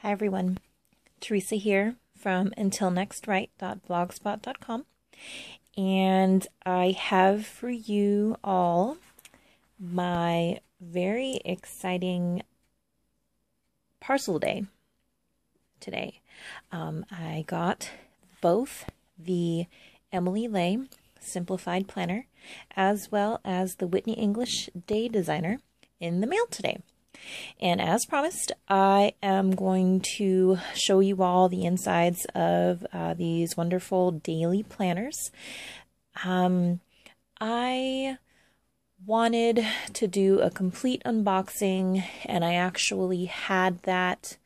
Hi everyone, Teresa here from untilnextwrite.blogspot.com, and I have for you all my very exciting parcel day today. I got both the Emily Lay Simplified Planner as well as the Whitney English Day Designer in the mail today. And as promised, I am going to show you all the insides of these wonderful daily planners. I wanted to do a complete unboxing, and I actually had that.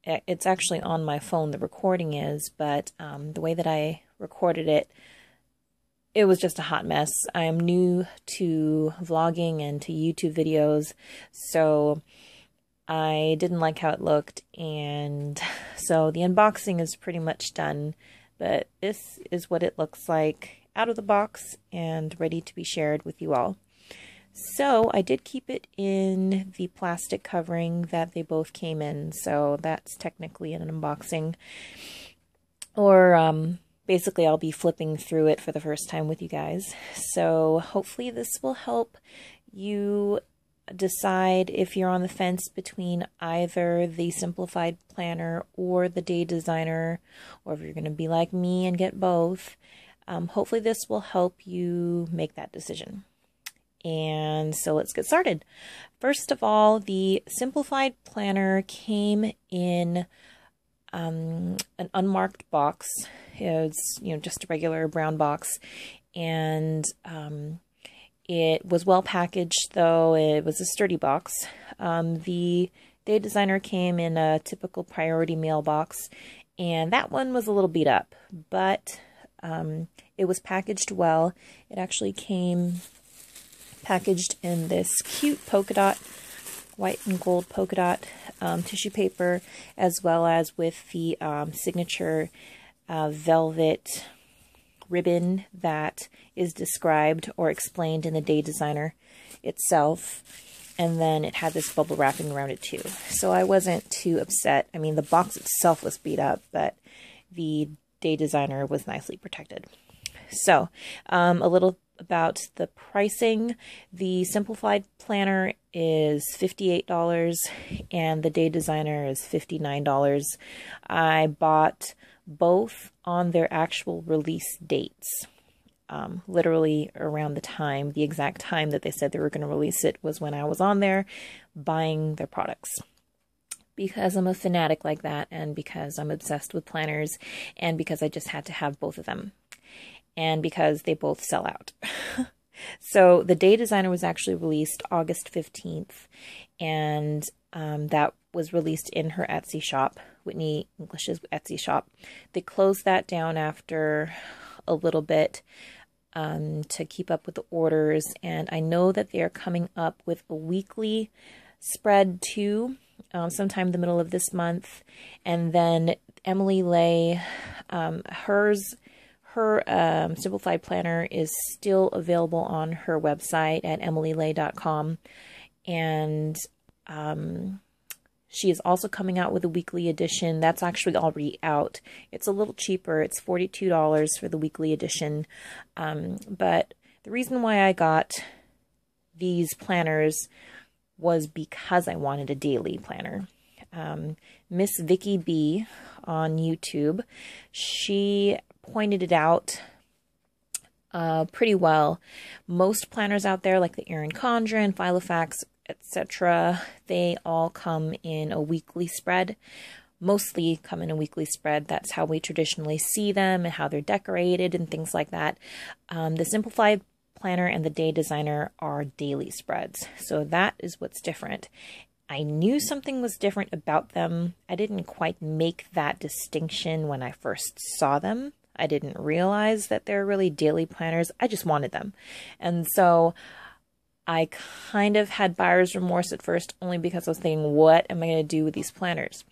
It's actually on my phone, the recording is, but the way that I recorded it, it was just a hot mess. I'm new to vlogging and to YouTube videos, so I didn't like how it looked, and so the unboxing is pretty much done, but this is what it looks like out of the box and ready to be shared with you all. So I did keep it in the plastic covering that they both came in, so that's technically an unboxing, or basically, I'll be flipping through it for the first time with you guys. So hopefully this will help you decide if you're on the fence between either the Simplified Planner or the Day Designer, or if you're going to be like me and get both. Hopefully this will help you make that decision. And so let's get started. First of all, the Simplified Planner came in an unmarked box. It's, just a regular brown box, and it was well packaged, though it was a sturdy box. The Day Designer came in a typical priority mail box, and that one was a little beat up, but it was packaged well. It actually came packaged in this cute polka dot, white and gold polka dot tissue paper, as well as with the signature velvet ribbon that is described or explained in the Day Designer itself. And then it had this bubble wrapping around it too. So I wasn't too upset. I mean, the box itself was beat up, but the Day Designer was nicely protected. So a little about the pricing. The Simplified Planner is $58 and the Day Designer is $59. I bought both on their actual release dates. Literally around the exact time that they said they were going to release it was when I was on there buying their products. Because I'm a fanatic like that, and because I'm obsessed with planners, and because I just had to have both of them, and because they both sell out. So the Day Designer was actually released August 15th, and that was released in her Etsy shop, Whitney English's Etsy shop. They closed that down after a little bit to keep up with the orders, and I know that they are coming up with a weekly spread too, sometime in the middle of this month. And then Emily Lay, her Simplified Planner is still available on her website at emilylay.com, and she is also coming out with a weekly edition. That's actually already out. It's a little cheaper. It's $42 for the weekly edition. But the reason why I got these planners was because I wanted a daily planner. MissVickyBee on YouTube, she pointed it out pretty well. Most planners out there, like the Erin Condren, Filofax, etc., they all come in a weekly spread. Mostly come in a weekly spread. That's how we traditionally see them and how they're decorated and things like that. The Simplified Planner and the Day Designer are daily spreads. So that is what's different. I knew something was different about them. I didn't quite make that distinction when I first saw them. I didn't realize that they're really daily planners. I just wanted them. And so I kind of had buyer's remorse at first, only because I was thinking, what am I going to do with these planners?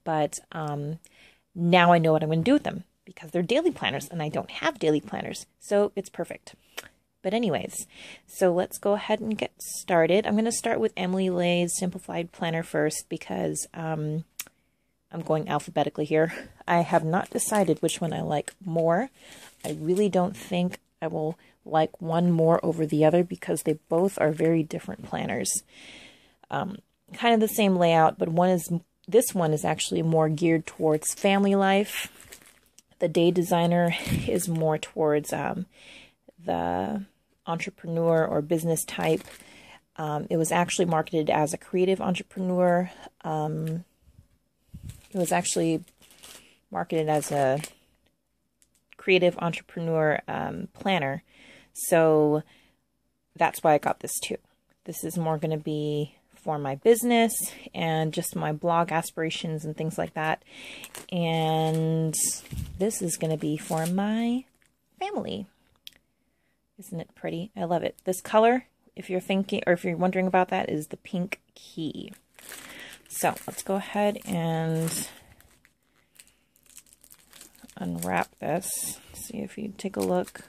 But now I know what I'm going to do with them, because they're daily planners and I don't have daily planners. So it's perfect. But anyways, so let's go ahead and get started. I'm going to start with Emily Lay's Simplified Planner first because I'm going alphabetically here. I have not decided which one I like more. I really don't think I will like one more over the other because they both are very different planners. Kind of the same layout, but this one is actually more geared towards family life. The Day Designer is more towards the entrepreneur or business type. It was actually marketed as a creative entrepreneur. It was actually marketed as a creative entrepreneur planner. So that's why I got this too. This is more going to be for my business and just my blog aspirations and things like that. And this is going to be for my family. Isn't it pretty? I love it. This color, if you're thinking, or if you're wondering about that, is the pink key. So let's go ahead and unwrap this. See if you take a look.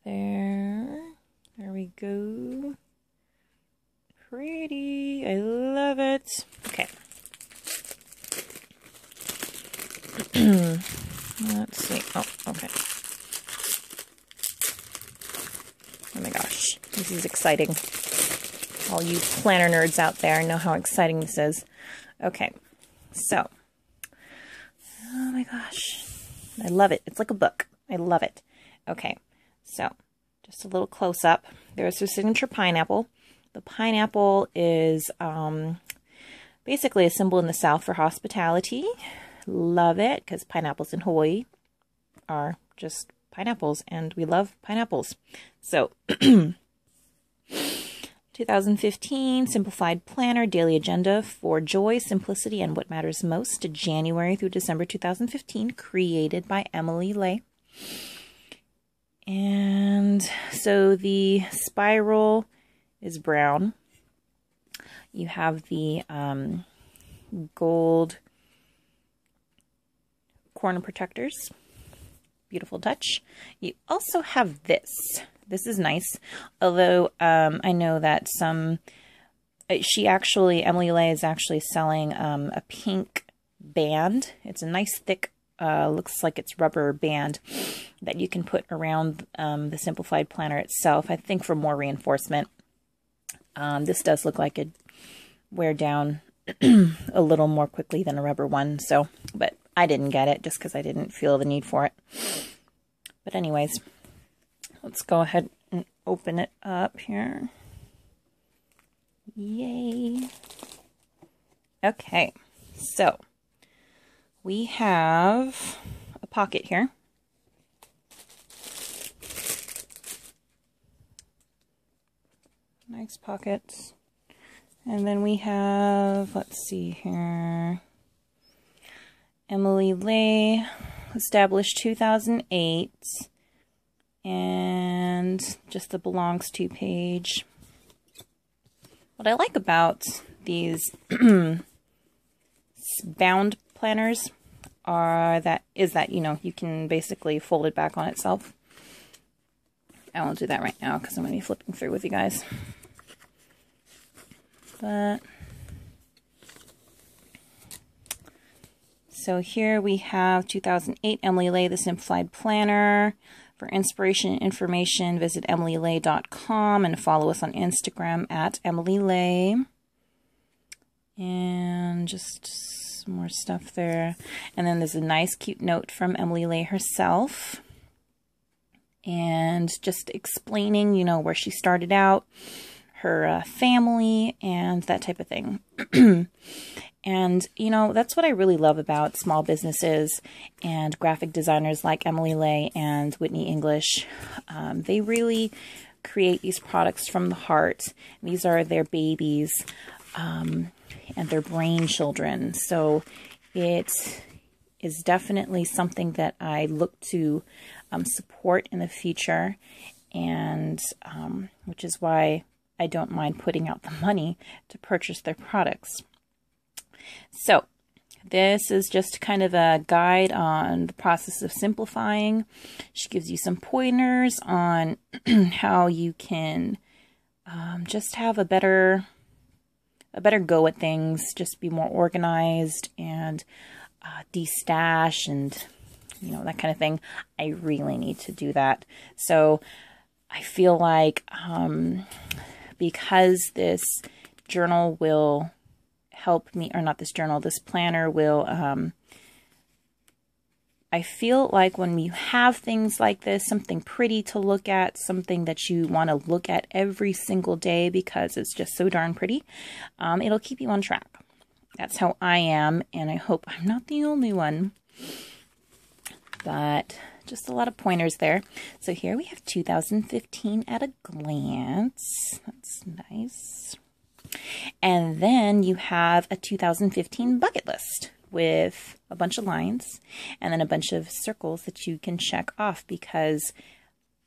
There we go. Pretty. I love it. Okay. Let's see. Oh, okay. Oh my gosh. This is exciting. All you planner nerds out there know how exciting this is. Okay. So. Oh my gosh. I love it. It's like a book. I love it. Okay. So, just a little close up. There's the signature pineapple. The pineapple is basically a symbol in the South for hospitality. Love it, because pineapples in Hawaii are just pineapples, and we love pineapples. So, 2015 Simplified Planner Daily Agenda for Joy, Simplicity, and What Matters Most, January through December 2015, created by Emily Lay. And so the spiral is brown. You have the gold corner protectors. Beautiful touch. You also have this. This is nice. Although I know that Emily Lay is actually selling a pink band. It's a nice thick, looks like it's rubber band that you can put around the Simplified Planner itself, I think for more reinforcement. This does look like it'd wear down a little more quickly than a rubber one, so, but I didn't get it just because I didn't feel the need for it. But anyways, let's go ahead and open it up here. Yay. Okay, so we have a pocket here. Nice pockets. And then we have, let's see here, Emily Lay, established 2008, and just the belongs to page. What I like about these bound planners is that, you know, you can basically fold it back on itself. I won't do that right now because I'm going to be flipping through with you guys. But so here we have 2008 Emily Lay, the Simplified Planner. For inspiration and information, visit emilylay.com and follow us on Instagram at Emily Lay. And just some more stuff there. And then there's a nice cute note from Emily Lay herself. And just explaining, you know, where she started out, her family, and that type of thing. And, you know, that's what I really love about small businesses and graphic designers like Emily Lay and Whitney English. They really create these products from the heart. These are their babies and their brain children. So it is definitely something that I look to support in the future, and which is why I don't mind putting out the money to purchase their products. So this is just kind of a guide on the process of simplifying. She gives you some pointers on how you can just have a better a better go at things, just be more organized and de-stash and, you know, that kind of thing. I really need to do that. So I feel like because this journal will help me, or not this journal, this planner will, I feel like when you have things like this, something pretty to look at, something that you want to look at every single day because it's just so darn pretty, it'll keep you on track. That's how I am, and I hope I'm not the only one. But just a lot of pointers there. So here we have 2015 at a glance. That's nice. And then you have a 2015 bucket list with a bunch of lines and then a bunch of circles that you can check off, because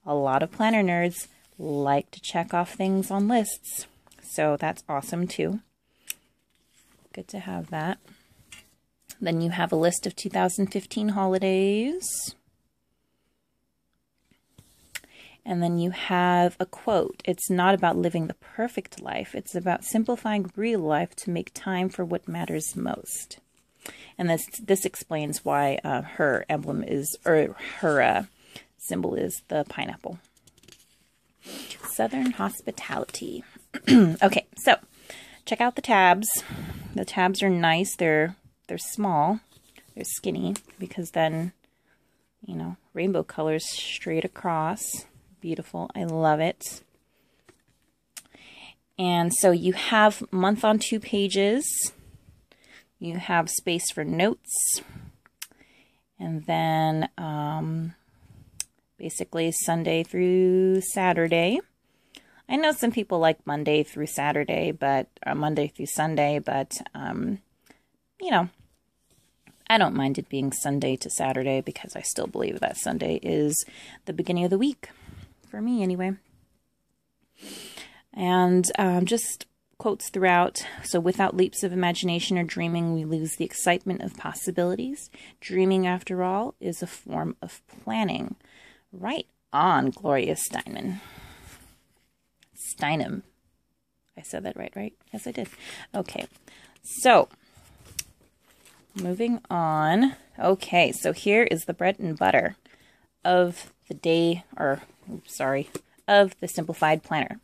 a lot of planner nerds like to check off things on lists. So that's awesome too. Good to have that. Then you have a list of 2015 holidays. And then you have a quote. It's not about living the perfect life. It's about simplifying real life to make time for what matters most. And this explains why her emblem is, or her symbol is the pineapple. Southern hospitality. Okay, so check out the tabs. The tabs are nice. They're small. They're skinny because then, you know, rainbow colors straight across. Beautiful. I love it. And so you have month on 2 pages. You have space for notes. And then basically Sunday through Saturday. I know some people like Monday through Saturday, but Monday through Sunday, but you know, I don't mind it being Sunday to Saturday because I still believe that Sunday is the beginning of the week. For me, anyway. And just quotes throughout. So, without leaps of imagination or dreaming, we lose the excitement of possibilities. Dreaming, after all, is a form of planning. Right on, Gloria Steinem. I said that right? Yes, I did. Okay. So, moving on. Okay, so here is the bread and butter of the day, or sorry, of the Simplified Planner.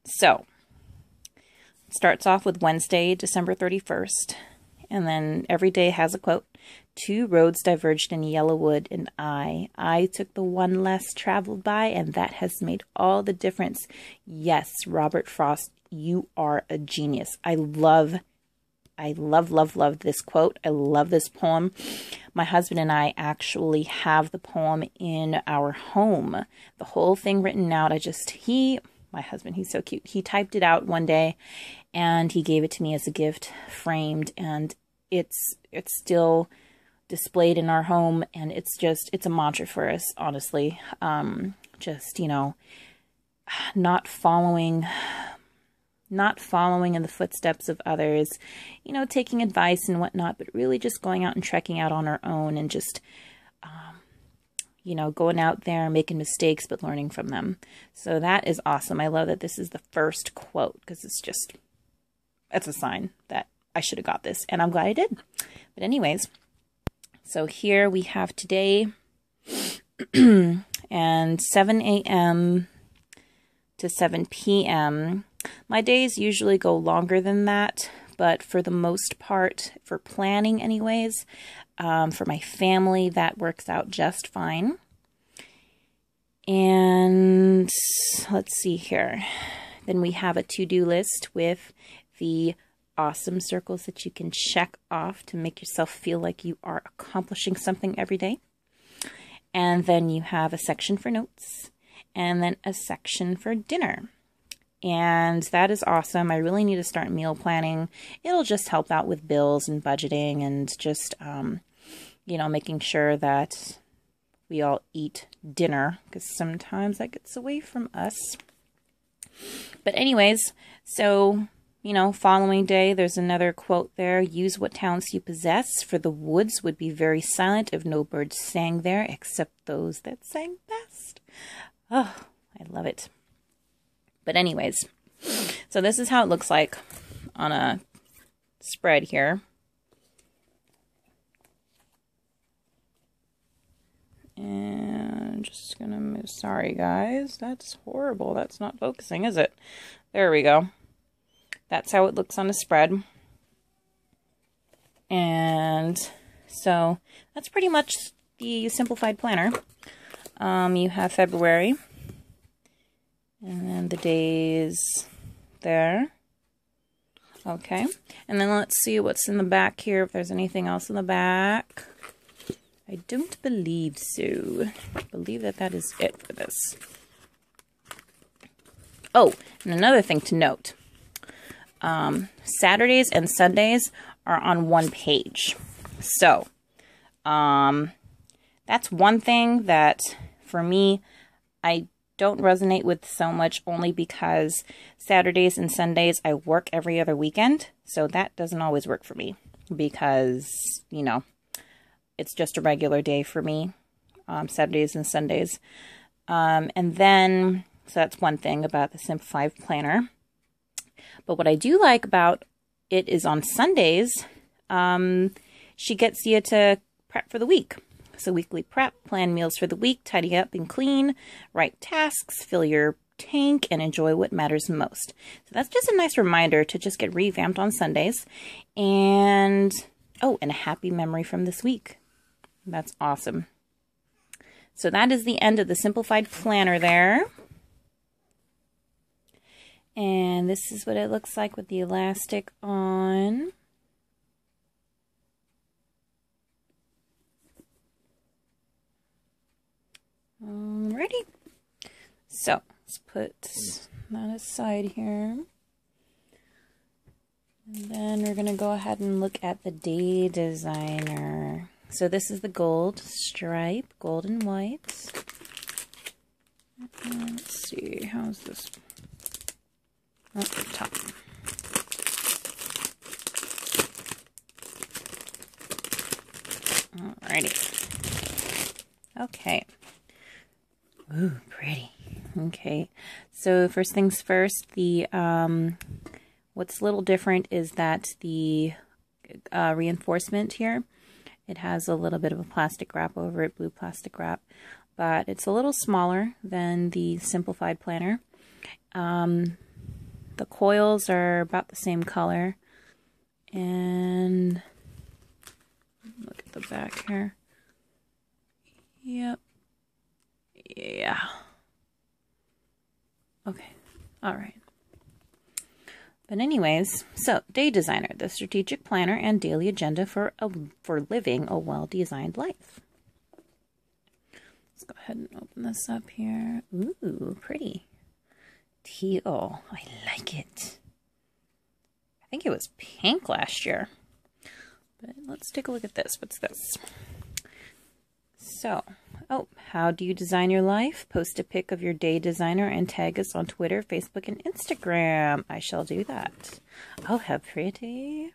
So, it starts off with Wednesday, December 31st, and then every day has a quote. 2 roads diverged in Yellowwood, and I took the one less traveled by, and that has made all the difference. Yes, Robert Frost, you are a genius. I love this quote. I love this poem. My husband and I actually have the poem in our home. The whole thing written out. My husband, he's so cute. He typed it out one day and he gave it to me as a gift, framed, and it's still displayed in our home, and it's a mantra for us, honestly. Just, you know, not following in the footsteps of others, you know, taking advice and whatnot, but really just going out and trekking out on our own and just, you know, going out there, making mistakes, but learning from them. So that is awesome. I love that this is the first quote because it's a sign that I should have got this, and I'm glad I did. But anyways, so here we have today and 7 a.m. to 7 p.m. My days usually go longer than that, but for the most part, for planning anyways, for my family, that works out just fine. And let's see here. Then we have a to-do list with the awesome circles that you can check off to make yourself feel like you are accomplishing something every day. And then you have a section for notes and then a section for dinner. And that is awesome. I really need to start meal planning. It'll just help out with bills and budgeting and just, you know, making sure that we all eat dinner, because sometimes that gets away from us. But anyways, so, you know, following day, there's another quote there. Use what talents you possess, for the woods would be very silent if no birds sang there except those that sang best. Oh, I love it. But anyways, So this is how it looks like on a spread here. And I'm just gonna move, sorry guys, that's horrible. That's not focusing, is it? There we go. That's how it looks on a spread. And so that's pretty much the Simplified planner. You have February, and then the days there. Okay, and then let's see what's in the back here, if there's anything else in the back. I don't believe so. I believe that that is it for this. Oh, and another thing to note. Saturdays and Sundays are on one page. So, that's one thing that, for me, I don't resonate with so much, only because Saturdays and Sundays I work every other weekend. So that doesn't always work for me because, you know, it's just a regular day for me, Saturdays and Sundays. And then, so that's one thing about the Simplified planner. But what I do like about it is on Sundays, she gets you to prep for the week. So weekly prep, plan meals for the week, tidy up and clean, write tasks, fill your tank, and enjoy what matters most. So that's just a nice reminder to just get revamped on Sundays. And, oh, and a happy memory from this week. That's awesome. So that is the end of the Simplified planner there. And this is what it looks like with the elastic on. Alrighty. So let's put that aside here. And then we're going to go ahead and look at the Day Designer. So this is the gold stripe, gold and white. Let's see, how's this? Oh, the top. Alrighty. Okay. Ooh, pretty. Okay. So first things first, the what's a little different is that the reinforcement here, it has a little bit of a plastic wrap over it, blue plastic wrap, but it's a little smaller than the Simplified planner. The coils are about the same color, and look at the back here. Yep. Yeah. Okay. All right. But anyways, so Day Designer, the strategic planner and daily agenda for living a well-designed life. Let's go ahead and open this up here. Ooh, pretty. Teal. I like it. I think it was pink last year. But let's take a look at this. What's this? So, oh, how do you design your life? Post a pic of your Day Designer and tag us on Twitter, Facebook, and Instagram. I shall do that. Oh, how pretty.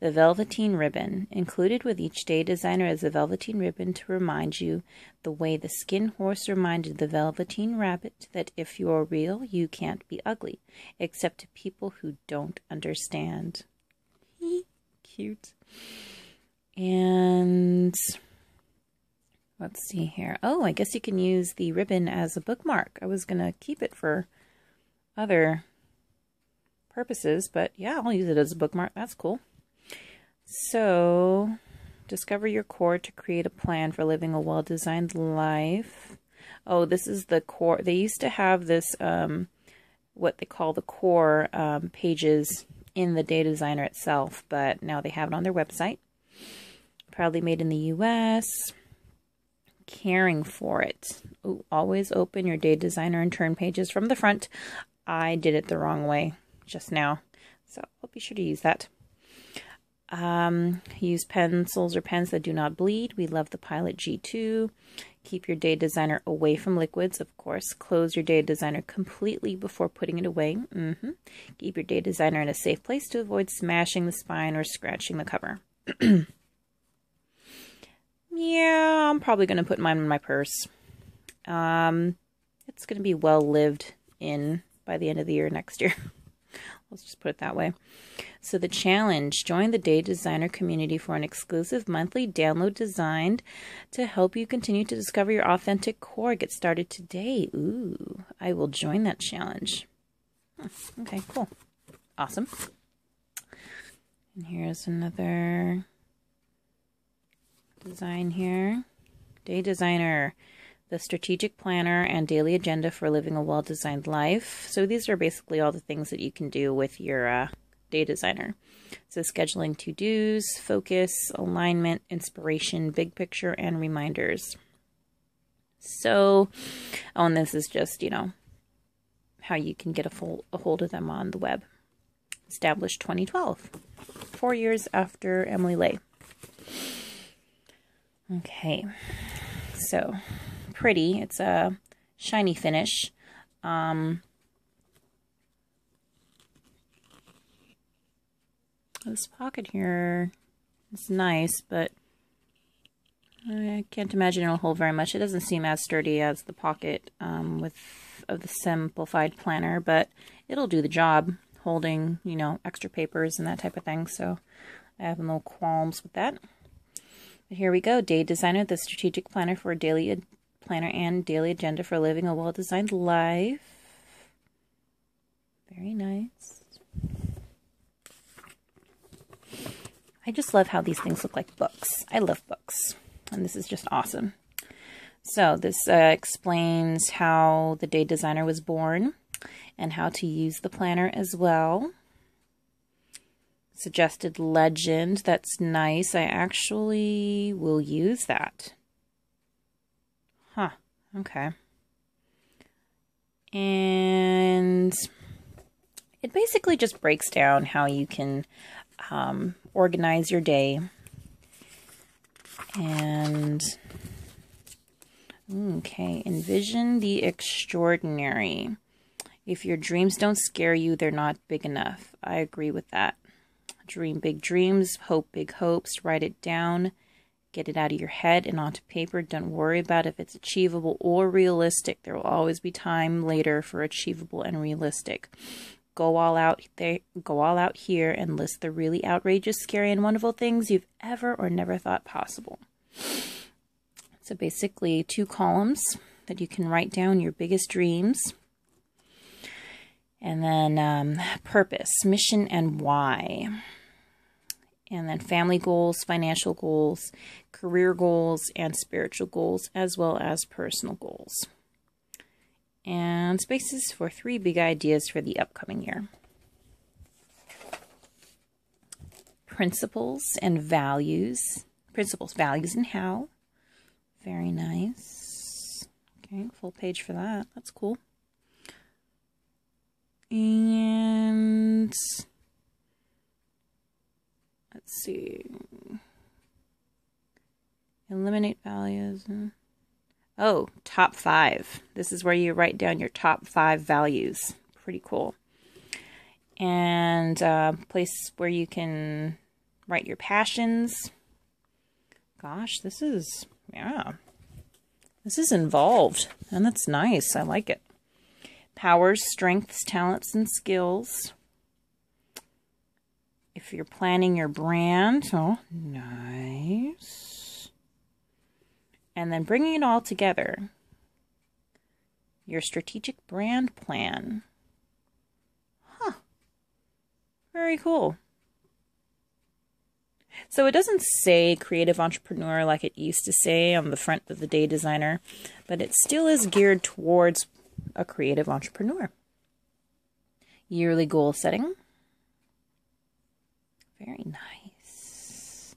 The Velveteen Ribbon. Included with each Day Designer is a velveteen ribbon to remind you the way the Skin Horse reminded the Velveteen Rabbit that if you're real, you can't be ugly, except to people who don't understand. Cute. And let's see here. Oh, I guess you can use the ribbon as a bookmark. I was going to keep it for other purposes, but yeah, I'll use it as a bookmark. That's cool. So, discover your core to create a plan for living a well-designed life. Oh, this is the core. They used to have this, what they call the core pages in the Day Designer itself, but now they have it on their website. Proudly made in the U.S. Caring for it. Ooh, always open your Day Designer and turn pages from the front. I did it the wrong way just now, so I'll be sure to use that. Use pencils or pens that do not bleed. We love the Pilot G2. Keep your Day Designer away from liquids, of course. Close your Day Designer completely before putting it away. Keep your Day Designer in a safe place to avoid smashing the spine or scratching the cover. Yeah, I'm probably going to put mine in my purse. It's going to be well lived in by the end of the year next year. Let's just put it that way. So the challenge, join the Day Designer community for an exclusive monthly download designed to help you continue to discover your authentic core. Get started today. Ooh, I will join that challenge. Okay, cool. Awesome. And here's another design here. Day Designer, the strategic planner and daily agenda for living a well-designed life. So these are basically all the things that you can do with your Day Designer. So scheduling to-dos, focus, alignment, inspiration, big picture, and reminders. So, oh, and this is just, you know, how you can get a hold of them on the web. Established 2012, 4 years after Emily Lay. Okay, so pretty. It's a shiny finish. This pocket here is nice, but I can't imagine it'll hold very much. It doesn't seem as sturdy as the pocket of the Simplified planner, but it'll do the job, holding, you know, extra papers and that type of thing. So I have no qualms with that. But here we go. Day Designer, the strategic planner for a daily planner and daily agenda for living a well-designed life. Very nice. I just love how these things look like books. I love books, and this is just awesome. So this explains how the Day Designer was born and how to use the planner as well. Suggested legend. That's nice. I actually will use that. Huh. Okay. And it basically just breaks down how you can organize your day. And okay, envision the extraordinary. If your dreams don't scare you, they're not big enough. I agree with that. Dream big dreams, hope big hopes, write it down, get it out of your head and onto paper. Don't worry about if it's achievable or realistic. There will always be time later for achievable and realistic. Go all out there, go all out here and list the really outrageous, scary, and wonderful things you've ever or never thought possible. So basically 2 columns that you can write down your biggest dreams. And then purpose, mission, and why. And then family goals, financial goals, career goals, and spiritual goals, as well as personal goals. And spaces for 3 big ideas for the upcoming year. Principles and values. Principles, values, and how. Very nice. Okay, full page for that. That's cool. And let's see. Eliminate values. Oh, top 5. This is where you write down your top 5 values. Pretty cool. And place where you can write your passions. Gosh, this is, yeah. This is involved. And that's nice. I like it. Powers, strengths, talents, and skills. If you're planning your brand, oh, nice. And then bringing it all together. Your strategic brand plan. Huh. Very cool. So it doesn't say creative entrepreneur like it used to say on the front of the Day Designer, but it still is geared towards a creative entrepreneur. Yearly goal setting. Very nice.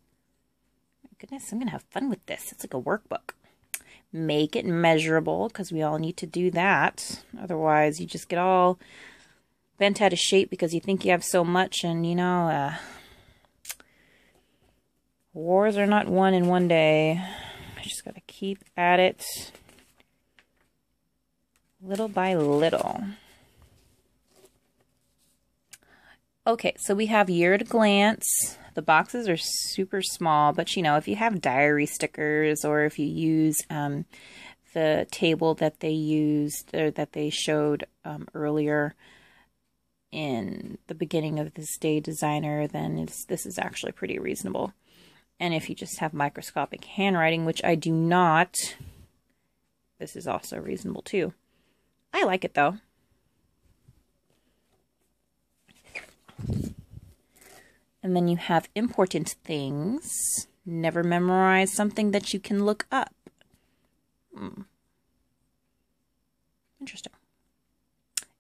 My goodness, I'm going to have fun with this. It's like a workbook. Make it measurable, because we all need to do that. Otherwise, you just get all bent out of shape because you think you have so much, and you know, wars are not won in one day. I just got to keep at it. Little by little. Okay, so we have year at a glance. The boxes are super small, but you know, if you have diary stickers or if you use the table that they used or that they showed earlier in the beginning of this day designer, then this is actually pretty reasonable. And if you just have microscopic handwriting, which I do not, this is also reasonable too. I like it though. And then you have important things. Never memorize something that you can look up. Interesting.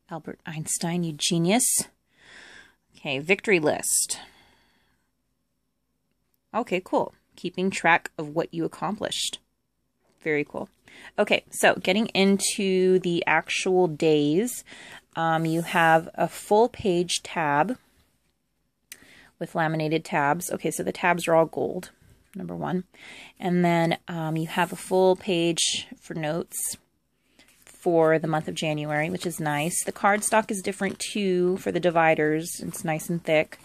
Albert Einstein, you genius. Okay, victory list. Okay, cool. Keeping track of what you accomplished. Very cool. Okay, so getting into the actual days, you have a full page tab with laminated tabs. Okay, so the tabs are all gold, number one. And then you have a full page for notes for the month of January, which is nice. The cardstock is different too for the dividers. It's nice and thick.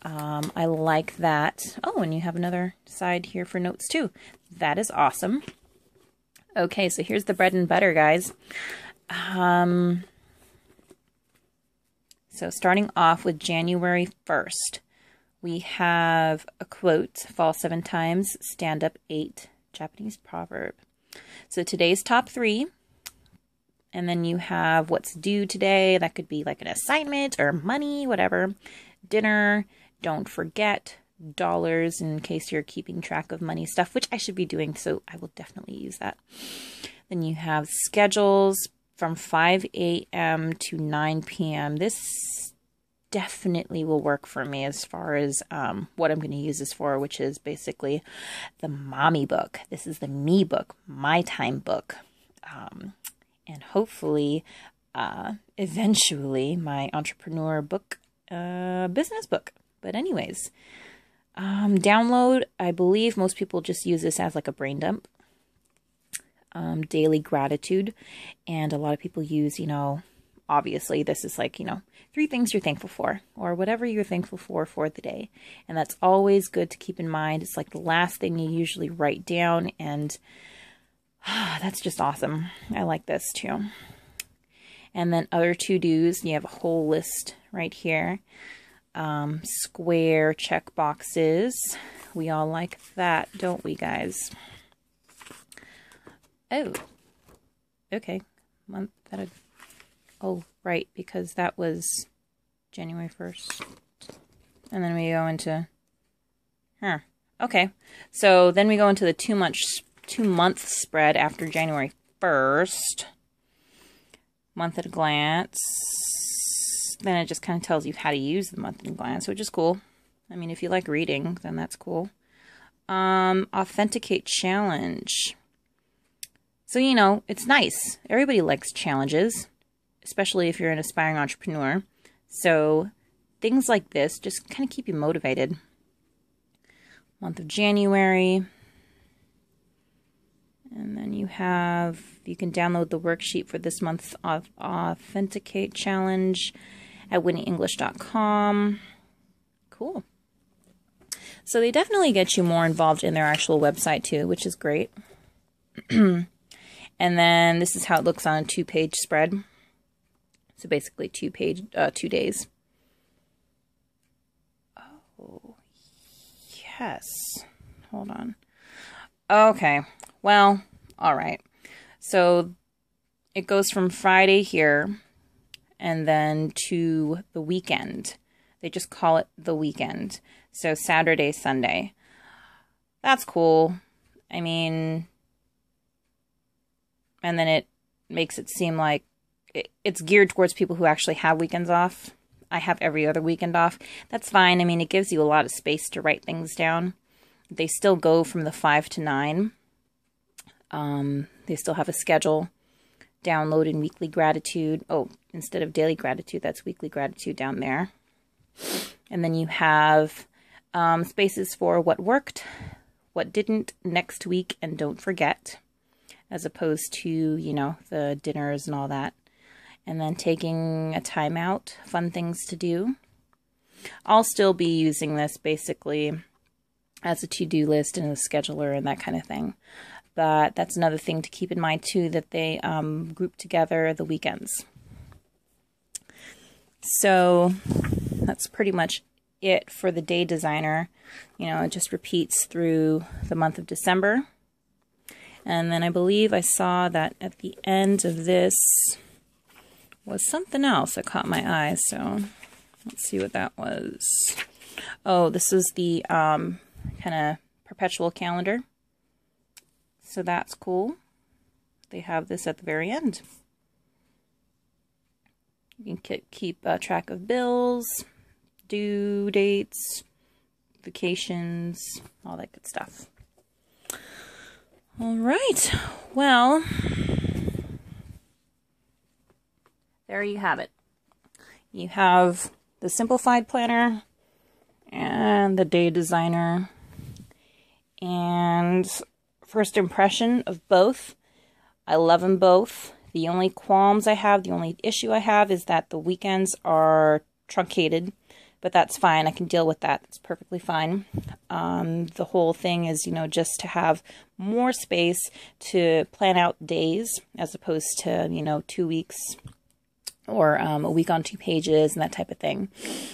I like that. Oh, and you have another side here for notes too. That is awesome. Okay, so here's the bread and butter, guys. So starting off with January 1st, we have a quote, fall 7 times, stand up 8, Japanese proverb. So today's top 3. And then you have what's due today. That could be like an assignment or money, whatever. Dinner, don't forget, dollars in case you're keeping track of money stuff, which I should be doing, so I will definitely use that. Then you have schedules from 5 a.m. to 9 p.m. This definitely will work for me as far as what I'm going to use this for, which is basically the mommy book. This is the me book, my time book. And hopefully, eventually, my entrepreneur book, business book. But anyways, download, I believe most people just use this as like a brain dump. Daily gratitude. And a lot of people use, obviously this is like, 3 things you're thankful for, or whatever you're thankful for the day. And that's always good to keep in mind. It's like the last thing you usually write down, and that's just awesome. I like this too. And then other to-dos, you have a whole list right here. Square check boxes. We all like that, don't we, guys? Oh, okay. Month that. Oh, right, because that was January 1st. And then we go into. Okay. So then we go into the 2-month spread after January 1st. Month at a glance. Then it just kind of tells you how to use the month at a glance, which is cool. I mean, if you like reading, then that's cool. Authenticate challenge. So, it's nice. Everybody likes challenges, especially if you're an aspiring entrepreneur. So things like this just kind of keep you motivated. Month of January. And then you can download the worksheet for this month's Authenticate Challenge at WhitneyEnglish.com. Cool. So they definitely get you more involved in their actual website too, which is great. And then this is how it looks on a 2-page spread. So basically 2 days. Oh, yes. Hold on. Okay. Well, all right. So it goes from Friday here and then to the weekend. They just call it the weekend. So Saturday, Sunday. That's cool. I mean, and then it makes it seem like it's geared towards people who actually have weekends off. I have every other weekend off. That's fine. I mean, it gives you a lot of space to write things down. They still go from the 5 to 9. They still have a schedule. Download in weekly gratitude. Oh, instead of daily gratitude, that's weekly gratitude down there. And then you have spaces for what worked, what didn't, next week, and don't forget, as opposed to, the dinners and all that. And then taking a time out, fun things to do. I'll still be using this basically as a to-do list and a scheduler and that kind of thing. But that's another thing to keep in mind too, that they group together the weekends. So that's pretty much it for the day designer. You know, it just repeats through the month of December. And then I believe I saw that at the end of this was something else that caught my eye. So let's see what that was. Oh, this is the kind of perpetual calendar. So that's cool. They have this at the very end. You can keep track of bills, due dates, vacations, all that good stuff. All right, well, there you have it. You have the Simplified planner and the day designer. And first impression of both, I love them both. The only qualms I have, the only issue I have is that the weekends are truncated, but that's fine. I can deal with that. It's perfectly fine. The whole thing is, you know, just to have more space to plan out days as opposed to, you know, 2 weeks or a week on 2 pages and that type of thing.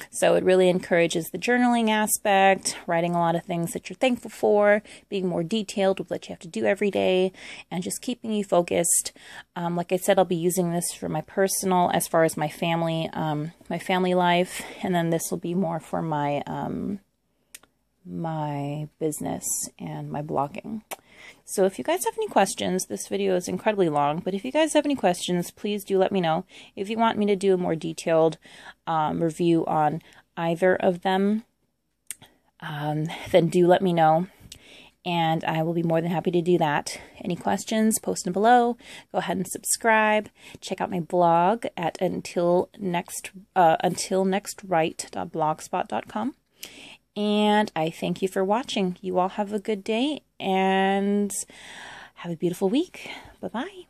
So it really encourages the journaling aspect, writing a lot of things that you're thankful for, being more detailed with what you have to do every day, and just keeping you focused. Like I said, I'll be using this for my personal, as far as my family life, and then this will be more for my my business and my blogging. So if you guys have any questions, this video is incredibly long, but if you guys have any questions, please do let me know. If you want me to do a more detailed review on either of them, then do let me know, and I will be more than happy to do that. Any questions, post them below. Go ahead and subscribe. Check out my blog at untilnextwrite.blogspot.com. And I thank you for watching. You all have a good day and have a beautiful week. Bye-bye.